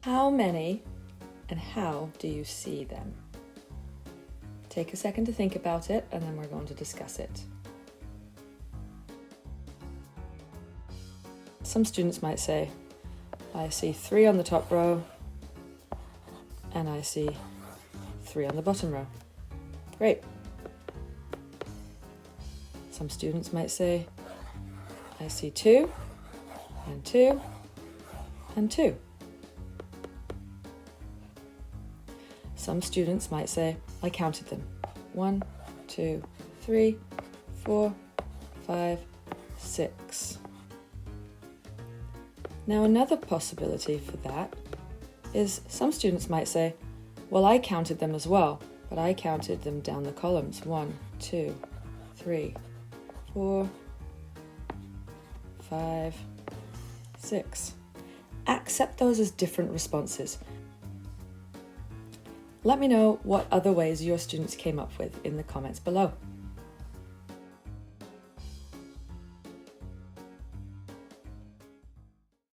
How many and how do you see them? Take a second to think about it, and then we're going to discuss it. Some students might say, I see 3 on the top row, and I see 3 on the bottom row. Great. Some students might say, I see 2, and 2, and 2. Some students might say, I counted them. 1, 2, 3, 4, 5, 6. Now another possibility for that is some students might say, well, I counted them as well, but I counted them down the columns. 1, 2, 3, 4, 5, 6. Accept those as different responses. Let me know what other ways your students came up with in the comments below.